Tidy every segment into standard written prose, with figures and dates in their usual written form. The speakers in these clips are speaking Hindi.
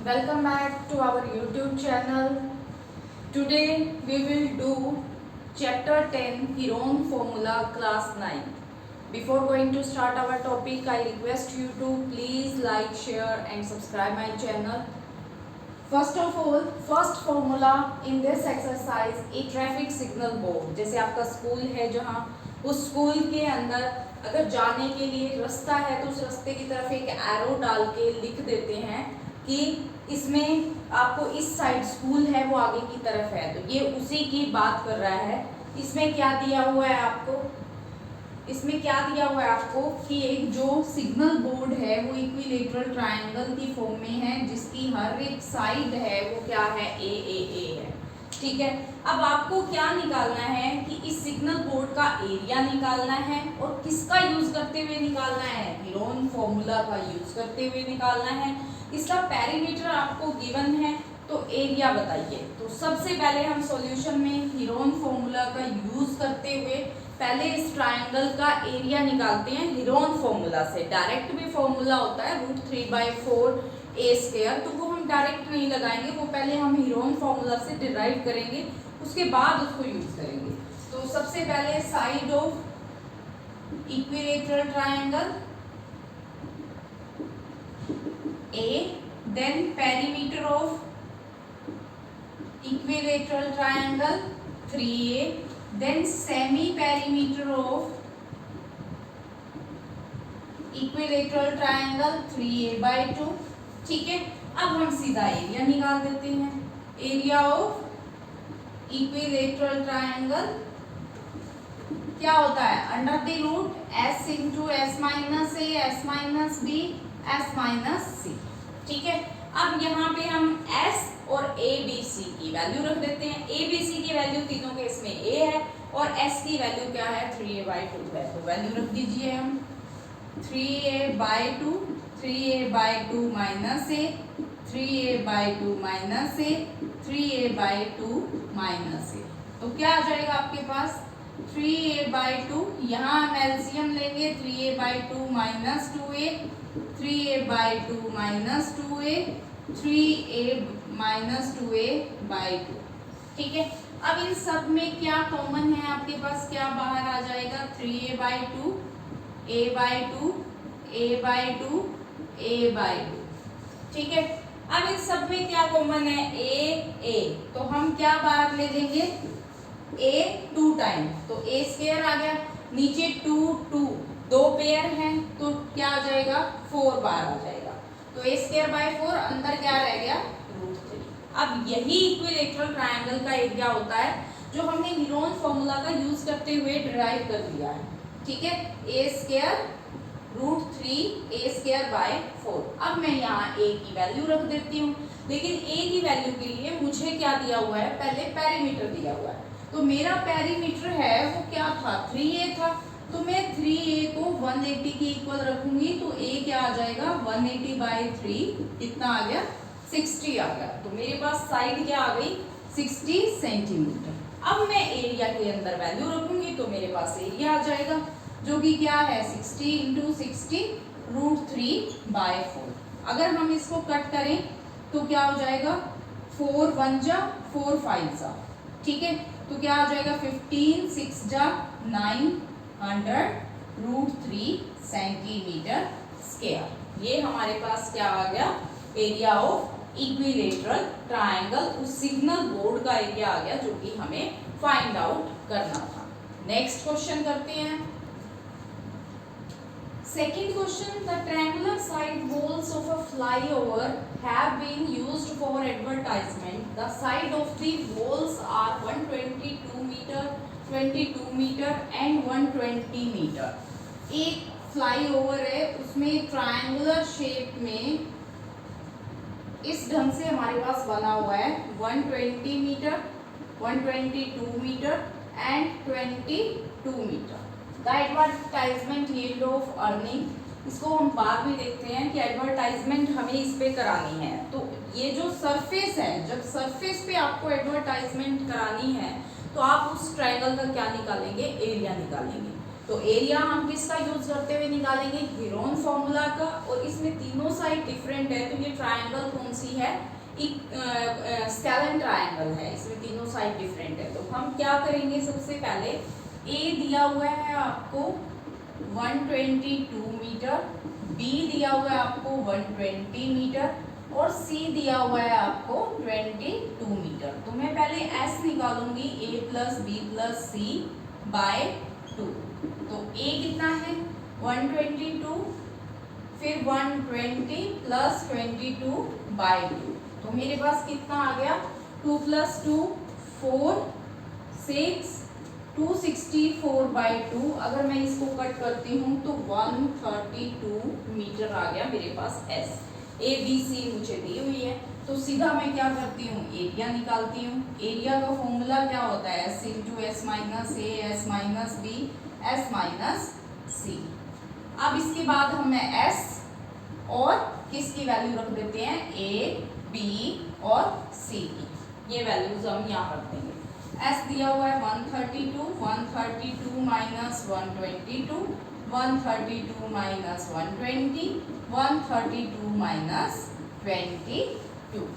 Welcome back to our YouTube channel. Today we will do chapter 10 Heron formula class 9. Before going to start our topic, I request you to please like, share and subscribe my channel. First of all, first formula in this exercise a traffic signal board. जैसे आपका स्कूल है जहाँ उस स्कूल के अंदर अगर जाने के लिए रास्ता है तो उस रास्ते की तरफ एक एरो डाल के लिख देते हैं कि इसमें आपको इस साइड स्कूल है वो आगे की तरफ है, तो ये उसी की बात कर रहा है। इसमें क्या दिया हुआ है आपको, इसमें क्या दिया हुआ है आपको कि एक जो सिग्नल बोर्ड है वो इक्विलेटरल ट्रायंगल की फॉर्म में है जिसकी हर एक साइड है वो क्या है ए है। ठीक है, अब आपको क्या निकालना है कि इस सिग्नल बोर्ड का एरिया निकालना है और किसका यूज करते हुए निकालना है, हीरोन फॉर्मूला का यूज करते हुए निकालना है। इसका पेरीमीटर आपको गिवन है तो एरिया बताइए। तो सबसे पहले हम सॉल्यूशन में हीरोन फॉर्मूला का यूज करते हुए पहले इस ट्रायंगल का एरिया निकालते हैं हीरोन फॉर्मूला से। डायरेक्ट भी फॉर्मूला होता है √3/4 a², तो वो हम डायरेक्ट नहीं लगाएंगे, वो पहले हम हीरोन फॉर्मूला से डिराइव करेंगे, उसके बाद उसको यूज करेंगे। तो सबसे पहले side of equilateral triangle A, then perimeter of equilateral triangle 3a, then semi-perimeter of equilateral triangle 3a/2। ठीक है, अब हम सीधा एरिया निकाल देते हैं। एरिया ऑफ इक्विलेटरल ट्रायंगल क्या होता है, under the root s into s minus a s minus b s minus c। ठीक है, अब यहाँ पे हम s और a b c की वैल्यू रख देते हैं। a b c की वैल्यू तीनों के इसमें a है और s की वैल्यू क्या है 3a/2 है, तो वैल्यू रख दीजिए हम 3a/2 3a/2 minus a 3a/2 minus a 3a/2 minus a, तो क्या आ जाएगा आपके पास 3a/2। यहाँ हम एलसीएम लेंगे 3a/2 minus 2a 3a/2 minus 2a 3a minus 2a/2। ठीक है, अब इन सब में क्या कॉमन है आपके पास, क्या बाहर आ जाएगा 3a/2 a/2 a/2 a/2। ठीक है, अब इन सब में क्या कॉमन है a, तो हम क्या बाहर ले लेंगे a 2 टाइम, तो a² आ गया, नीचे 2 2 दो पेयर हैं तो क्या आ जाएगा 4 बार आ जाएगा, तो a²/4 अंदर क्या रह गया √3। अब यही इक्विलेटरल ट्रायंगल का एरिया होता है जो हमने हीरोन फॉर्मूला का यूज करते हुए डिराइव कर लिया है। ठीक है, a² √3 a²/4। अब मैं यहाँ a की वैल्यू रख देती हूँ, लेकिन a की वैल्यू के लिए मुझे क्या दिया हुआ है, पहले पेरीमीटर दिया हुआ है, तो मेरा पेरीमीटर है वो क्या था 3a था, तो मैं 3a को 180 के इक्वल रखूंगी, तो a क्या आ जाएगा 180/3 कितना आ गया 60 आ गया, तो मेरे पास साइड क्या आ गई 60 सेंटीमीटर। अब मैं एरिया के अंदर वैल्यू रखूंगी तो मेरे पास एरिया आ जाएगा जो कि क्या है 60 इंटू 60 √3/4। अगर हम इसको कट करें तो क्या हो जाएगा 4 1 जा 4 5 जा। ठीक है, तो क्या आ जाएगा 15 6 जा 900 √3 सेंटीमीटर स्क्वायर। ये हमारे पास क्या आ गया एरिया ऑफ इक्विलेटरल ट्रायंगल, उस सिग्नल बोर्ड का एरिया आ गया जो कि हमें फाइंड आउट करना था। नेक्स्ट क्वेश्चन करते हैं। Second question, the triangular side walls of a flyover have been used for advertisement. The side of the walls are 122 meter, 22 meter and 120 meter. एक फ्लाईओवर है, उसमें ट्रायंगुलर शेप में इस ढंग से हमारे पास बना हुआ है 120 metre 122 metre and 22 metre. The advertisement yield of earning, इसको हम बाद में देखते हैं कि एडवर्टाइजमेंट हमें इस पे करानी है, तो ये जो सरफेस है, जब सरफेस पे आपको एडवर्टाइजमेंट करानी है तो आप उस ट्रायंगल का क्या निकालेंगे, एरिया निकालेंगे। तो एरिया हम किसका यूज करते हुए निकालेंगे, हीरोन फॉर्मूला का, और इसमें तीनों साइड डिफरेंट है तो ये ट्रायंगल कौन सी है, स्केलेन ट्रायंगल है, इसमें तीनों साइड डिफरेंट है। तो हम क्या करेंगे, सबसे पहले ए दिया हुआ है आपको 122 मीटर, बी दिया हुआ है आपको 120 मीटर और सी दिया हुआ है आपको 22 मीटर। तो मैं पहले एस निकालूंगी, ए प्लस बी प्लस सी बाय 2। तो ए कितना है 122, फिर 120 प्लस 22 बाय 2। तो मेरे पास कितना आ गया 2 प्लस 2 4 6 264 बाई 2। अगर मैं इसको कट करती हूँ तो 132 मीटर आ गया मेरे पास एस। ए बी सी मुझे दी हुई है, तो सीधा मैं क्या करती हूँ, एरिया निकालती हूँ। एरिया का फॉर्मूला क्या होता है, S into S minus A, S minus B, S minus C. अब इसके बाद हमें एस और किसकी वैल्यू रख देते हैं, ए बी और सी की, ये वैल्यूज हम यहाँ रख देंगे। एस दिया हुआ है 132, 132 माइनस 122, 132 माइनस 120, 132 माइनस 22।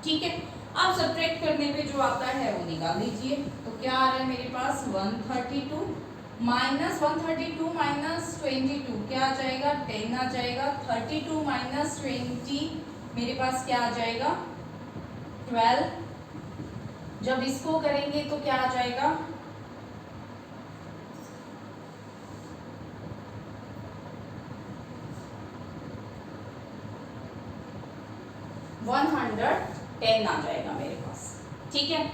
ठीक है, अब सब्ट्रैक्ट करने पे जो आता है वो निकाल लीजिए। तो क्या आ रहा है मेरे पास 132 माइनस 132 माइनस 22 क्या आ जाएगा 10 आ जाएगा। 32 माइनस 20 मेरे पास क्या आ जाएगा 12। जब इसको करेंगे तो क्या आ जाएगा 110 आ जाएगा मेरे पास। ठीक है,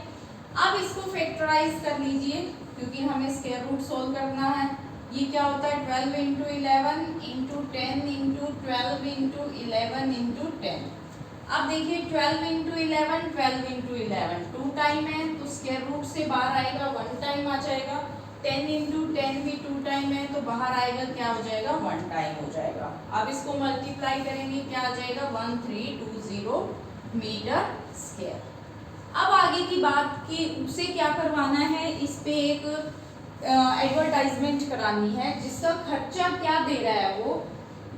अब इसको फैक्टराइज कर लीजिए क्योंकि हमें स्क्वायर रूट सोल्व करना है। ये क्या होता है 12 into 11 into 10 into 12 into 11 into 10। अब देखिए 12 इंटू 11 12 इंटू 11 2 टाइम है तो स्क्वायर रूट से बाहर आएगा 1 टाइम आ जाएगा। 10 इंटू 10 भी 2 टाइम है तो बाहर आएगा क्या हो जाएगा 1 टाइम हो जाएगा। अब इसको मल्टीप्लाई करेंगे क्या आ जाएगा 1320 मीटर स्क्वायर। अब आगे की बात कि उसे क्या करवाना है, इस पे एक एडवर्टाइजमेंट करानी है जिसका खर्चा क्या दे रहा है वो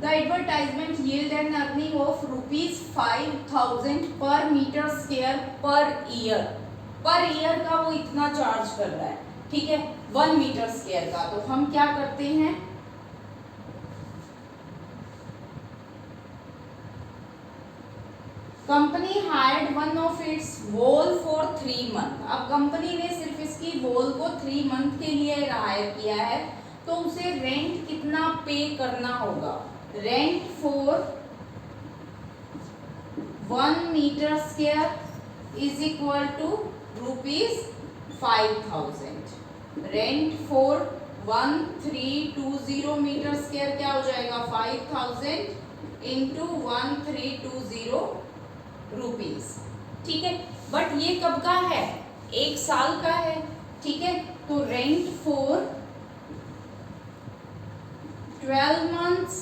the advertisement yield an earning of ₹5000 per metre square per year का वो इतना चार्ज कर रहा है। ठीक है 1 मीटर स्क्वायर का। तो हम क्या करते हैं company hired one of its wall for 3 month. अब कंपनी ने सिर्फ इसकी वॉल को 3 मंथ के लिए हायर किया है तो उसे रेंट कितना पे करना होगा। Rent for 1 metre square is equal to ₹5000। Rent for 1320 metre square क्या हो जाएगा 5000 इंटू 1320 रुपीज। ठीक है, बट ये कब का है 1 साल का है। ठीक है, तो rent for 12 months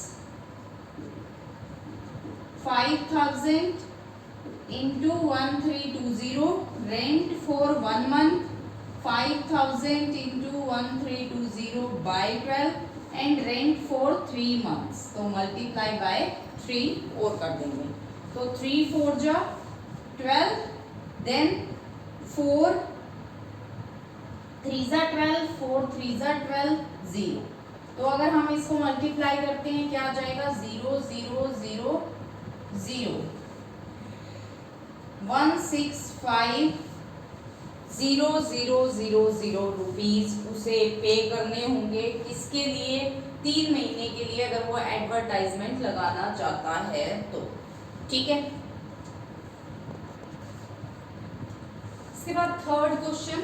5000 into 1320, rent for 1 month 5000 into 1320 by 12 and rent for 3 months। तो multiply by 3 और कर देंगे तो 3 4 जा 12 then 4 3 जा 12 4 3 जा 12 0। तो अगर हम इसको मल्टीप्लाई करते हैं क्या आ जाएगा 0 0 0 0 165,000 रुपीज उसे पे करने होंगे। किसके लिए 3 महीने के लिए अगर वो एडवर्टाइजमेंट लगाना चाहता है तो। ठीक है, इसके बाद third question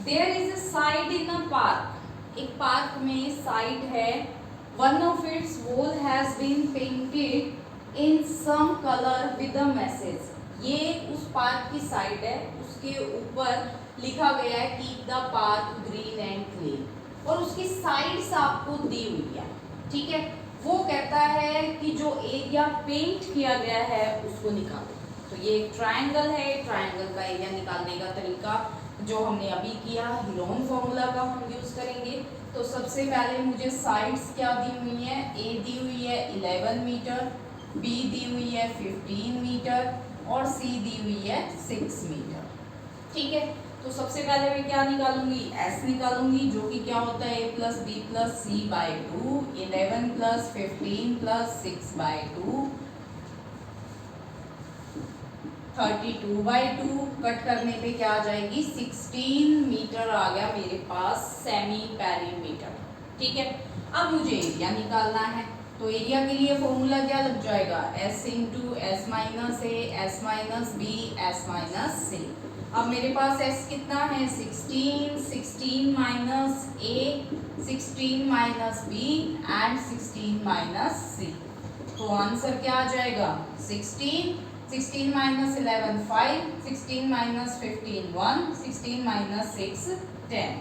there is a site in a park. एक पार्क में साइट है one of its wall has been painted in some colour with a message. ये उस पार्क की साइट है, उसके ऊपर लिखा गया है keep the park green and clean और उसकी साइड्स आपको दी हुई है। ठीक है, वो कहता है कि जो एरिया पेंट किया गया है उसको निकालो। तो ये एक ट्रायंगल है, ट्रायंगल का एरिया निकालने का तरीका जो हमने अभी किया हीरोन फॉर्मूला का हम यूज करेंगे। तो सबसे पहले मुझे साइड्स क्या दी हुई है, ए दी हुई है 11 मीटर, बी दी हुई है 15 मीटर और सी दी हुई है 6 मीटर। ठीक है, तो सबसे पहले मैं क्या निकालूंगी, एस निकालूंगी, जो कि क्या होता है A plus B plus C by 2, 11 plus 15 plus 6 by 2, 32/2, cut करने पे क्या आ जाएगी 16 मीटर आ गया मेरे पास सेमी पेरीमीटर। ठीक है, अब मुझे एरिया निकालना है, तो एरिया के लिए फॉर्मूला क्या लग जाएगा, S into S minus A, S minus B, S minus C. अब मेरे पास एस कितना है 16, 16 minus A, 16 minus B and 16 minus C. तो आंसर क्या आ जाएगा 16, 16 माइनस 11 5, 16 माइनस 15 1, 16 माइनस 6 10।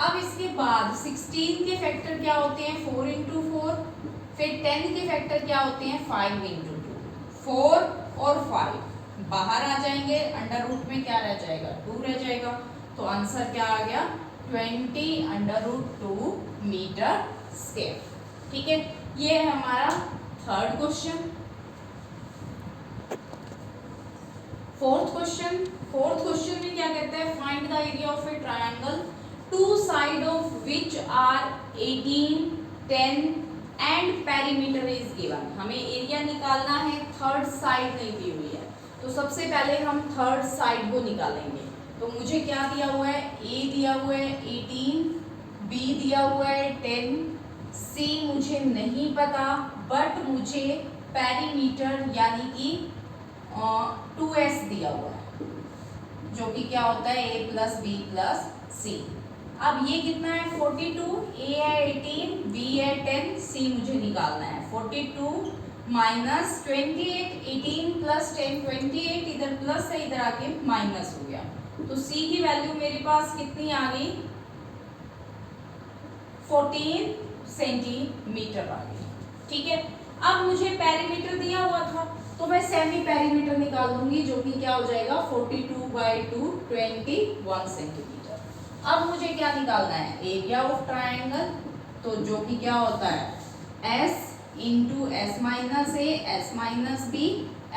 अब इसके बाद 16 के फैक्टर क्या होते हैं 4 इंटू 4, फिर 10 के फैक्टर क्या होते हैं 5 इंटू 2। 4 और 5 बाहर आ जाएंगे, अंडर रूट में क्या रह जाएगा 2 रह जाएगा। तो आंसर क्या आ गया 20 अंडर रूट 2 मीटर स्क्वायर। ठीक है, ये है हमारा थर्ड क्वेश्चन। फोर्थ क्वेश्चन में क्या कहता है, find the area of a triangle two side of which are 18, 10 and perimeter is given. हमें एरिया निकालना है, थर्ड साइड नहीं दी हुई है, तो सबसे पहले हम थर्ड साइड को निकालेंगे। तो मुझे क्या दिया हुआ है, ए दिया हुआ है 18, बी दिया हुआ है 10, सी मुझे नहीं पता, बट मुझे पेरीमीटर यानी कि 2s दिया हुआ है, जो कि क्या होता है a प्लस बी प्लस सी। अब ये कितना है 42, a है 18, b है 10, c मुझे निकालना है। 42 माइनस 28, 18 प्लस 10 28, इधर प्लस है इधर आके माइनस हो गया, तो c की वैल्यू मेरे पास कितनी आ गई 14 सेंटीमीटर आ गई। ठीक है, अब मुझे पेरीमीटर दिया हुआ था, तो मैं सेमी पेरीमीटर निकाल दूंगी, जो कि क्या हो जाएगा 42/2 21 सेंटीमीटर। अब मुझे क्या निकालना है, एरिया ऑफ ट्रायंगल, तो जो कि क्या होता है S into S minus A, S minus B,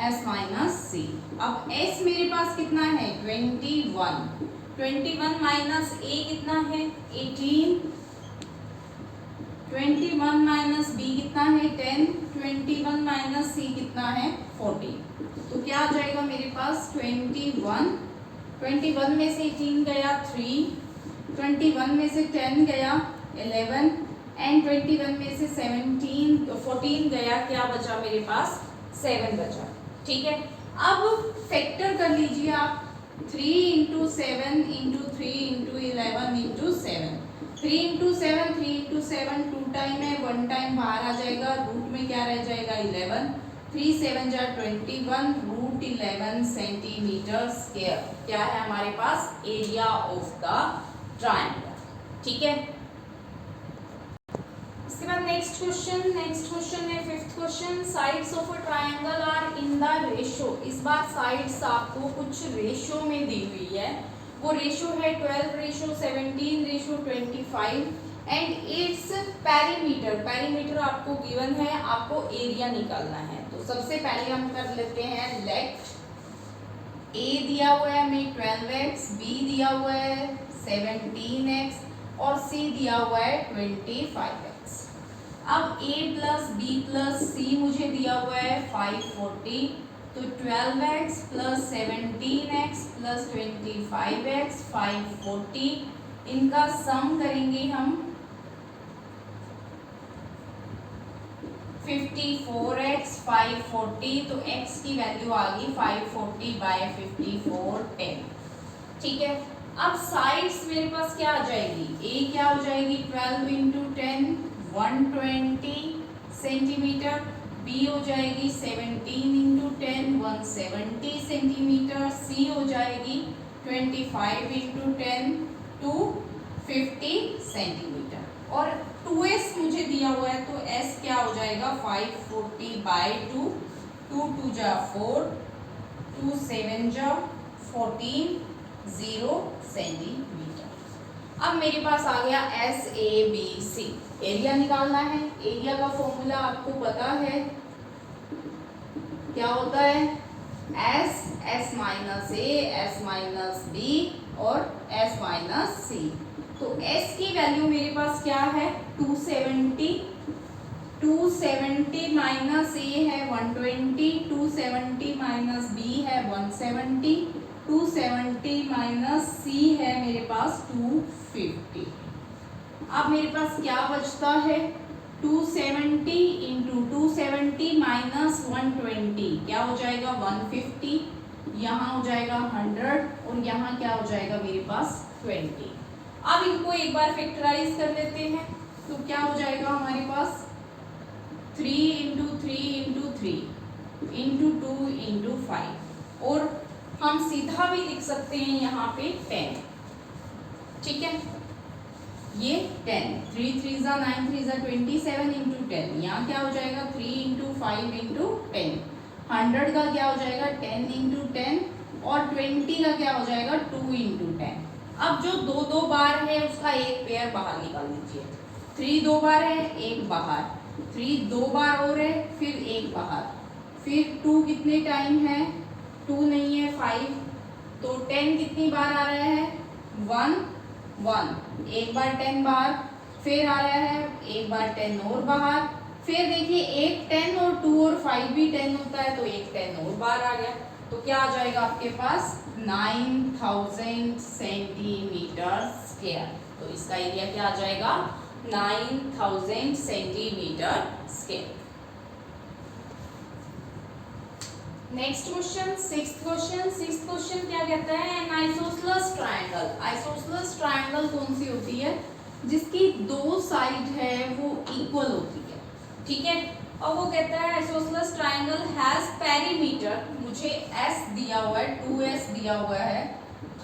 S minus C. अब S मेरे पास कितना है 21, 21 माइनस ए कितना है 18, 21 माइनस बी कितना है 10, 21 माइनस सी कितना है 14। तो क्या आ जाएगा मेरे पास 21, 21 में से 18 गया 3, 21 में से 10 गया 11 एंड 21 में से 14 गया, क्या बचा मेरे पास 7 बचा। ठीक है, अब फैक्टर कर लीजिए आप, 3 into 7 into 3 into 11 into 7, 3 into 7, 3 into 7 2 time है, 1 टाइम बाहर आ जाएगा, रूट में क्या रह जाएगा 11, 3 7 जा 21, रूट 11 सेंटीमीटर स्क्वायर क्या है हमारे पास एरिया ऑफ द ट्रायंगल। ठीक है, इसके बाद नेक्स्ट क्वेश्चन है fifth question, sides of a triangle are in the ratio. इस बार साइड्स आपको कुछ रेशो में दी हुई है, वो रेशो है 12:17:25 एंड इट्स पेरीमीटर आपको गिवन है, आपको एरिया निकालना है। तो सबसे पहले हम कर लेते हैं लेट ए दिया हुआ है हमें 12x, बी दिया हुआ है 17x और सी दिया हुआ है 25x। अब a प्लस बी प्लस सी मुझे दिया हुआ है 540, तो 12x plus 17x plus 25x 540, इनका सम करेंगे हम 54x 540, तो x की वैल्यू आ गई 540/54 10। ठीक है, अब साइड्स मेरे पास क्या आ जाएगी, a क्या हो जाएगी 12 इंटू 10 120 सेंटीमीटर, b हो जाएगी 17 इंटू 10 170 सेंटीमीटर, c हो जाएगी 25 इंटू 10 250 सेंटीमीटर और 2s मुझे दिया हुआ है, तो s क्या हो जाएगा 540/2, 2 2 जा 4, 2 7 जा 14 0 सेंटीमीटर। अब मेरे पास आ गया SABC, एरिया निकालना है। एरिया का फॉर्मूला आपको पता है क्या होता है S, S minus A, S minus B और एस माइनस सी। तो एस की वैल्यू मेरे पास क्या है 270, 270 माइनस ए है 120, 270 माइनस बी है 170, 270 माइनस सी है मेरे पास 250। अब मेरे पास क्या बचता है 270 इंटू 270 माइनस 120 क्या हो जाएगा 150, यहाँ हो जाएगा 100 और यहाँ क्या हो जाएगा मेरे पास 20। अब इनको एक बार फैक्टराइज कर लेते हैं तो क्या हो जाएगा हमारे पास 3 इंटू 3 इंटू 3 इंटू 2 इंटू 5 और हम सीधा भी लिख सकते हैं यहाँ पे 10। ठीक है, ये 10, 3 3 जा 9 3 जा 27 इंटू 10, यहाँ क्या हो जाएगा 3 इंटू 5 इंटू 10, 100 का क्या हो जाएगा 10 इंटू 10 और 20 का क्या हो जाएगा 2 इंटू 10। अब जो दो दो बार है उसका एक पेयर बाहर निकाल लीजिए। 3 दो बार है, एक बाहर, 3 दो बार और है, फिर एक बाहर, फिर 2 कितने टाइम है 2 नहीं है 5, तो 10 कितनी बार आ रहा है 1 1, एक बार 10 बाहर, फिर आ रहा है एक बार 10 और बाहर, फिर देखिए एक 10 और 2 और 5 भी 10 होता है तो एक 10 और बाहर आ गया। तो क्या आ जाएगा आपके पास 9000 सेंटीमीटर स्क्वायर। तो इसका एरिया क्या आ जाएगा 9000 centimetre square. Next question, sixth question क्या कहता है N isosceles triangle. Isosceles triangle कौन सी होती है जिसकी दो साइड है वो इक्वल होती है। ठीक है, और वो कहता है आइसोसेलेस ट्रायंगल हैज पेरीमीटर, मुझे एस दिया हुआ है 2s दिया हुआ है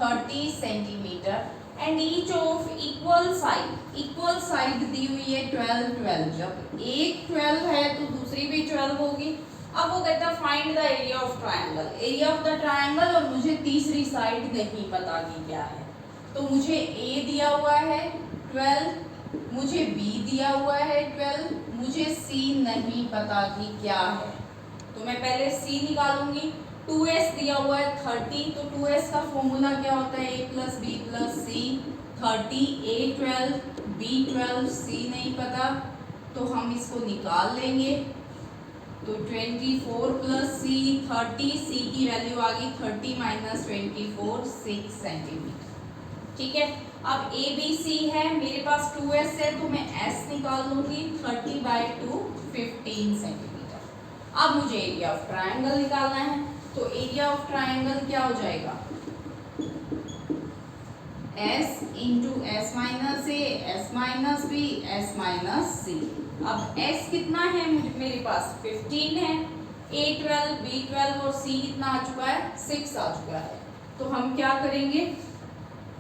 30 centimetre and each of equal side दी हुई है 12 12। जब एक 12 है तो दूसरी भी 12 होगी। अब वो कहता है find the area of triangle, area of the triangle, और मुझे तीसरी साइड नहीं पता कि क्या है। तो मुझे ए दिया हुआ है 12, मुझे बी दिया हुआ है 12, मुझे सी नहीं पता कि क्या है। तो मैं पहले सी निकालूंगी। 2s दिया हुआ है 30, तो 2s का फॉर्मूला क्या होता है a plus B plus C. 30 a 12 b 12 c नहीं पता तो हम इसको निकाल लेंगे। तो 24 प्लस सी 30, सी की वैल्यू आ गई 30 माइनस 24 6 सेंटीमीटर। ठीक है, अब ए बी सी है, मेरे पास 2s है तो मैं s निकाल लूंगी 30/2 15 सेंटीमीटर। अब मुझे एरिया ऑफ ट्रायंगल निकालना है, तो एरिया ऑफ ट्रायंगल क्या हो जाएगा s into S minus A, S minus B, S minus C. अब s कितना है मेरे पास 15 है, a 12 b 12 और c कितना आ चुका है 6 आ चुका है। तो हम क्या करेंगे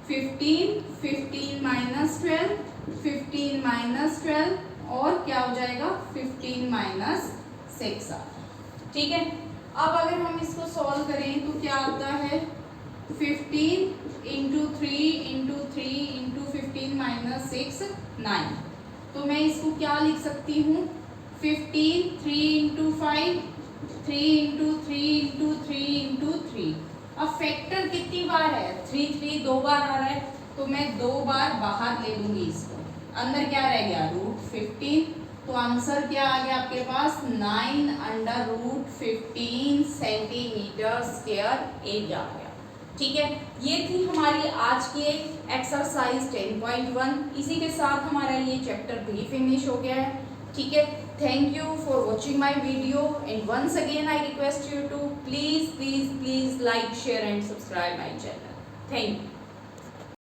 15 15 माइनस 12 15 माइनस 12 और क्या हो जाएगा 15 माइनस 6 आ। ठीक है, अब अगर हम इसको सॉल्व करें तो क्या आता है 15 इंटू 3 इंटू 3 इंटू 15 माइनस 6 9। तो मैं इसको क्या लिख सकती हूँ 15 3 इंटू 5 3 इंटू 3 इंटू 3 इंटू 3। अब फैक्टर कितनी बार है 3 3 दो बार आ रहा है तो मैं दो बार बाहर ले लूंगी इसको, अंदर क्या रह गया √15। तो आंसर क्या आ गया आपके पास 9/√15 सेंटीमीटर स्क्वायर एरिया आ गया। ठीक है, ये थी हमारी आज की एक्सरसाइज 10.1। इसी के साथ हमारा ये चैप्टर भी फिनिश हो गया है। ठीक है, thank you for watching my video and once again I request you to please like, share and subscribe my channel. Thank you.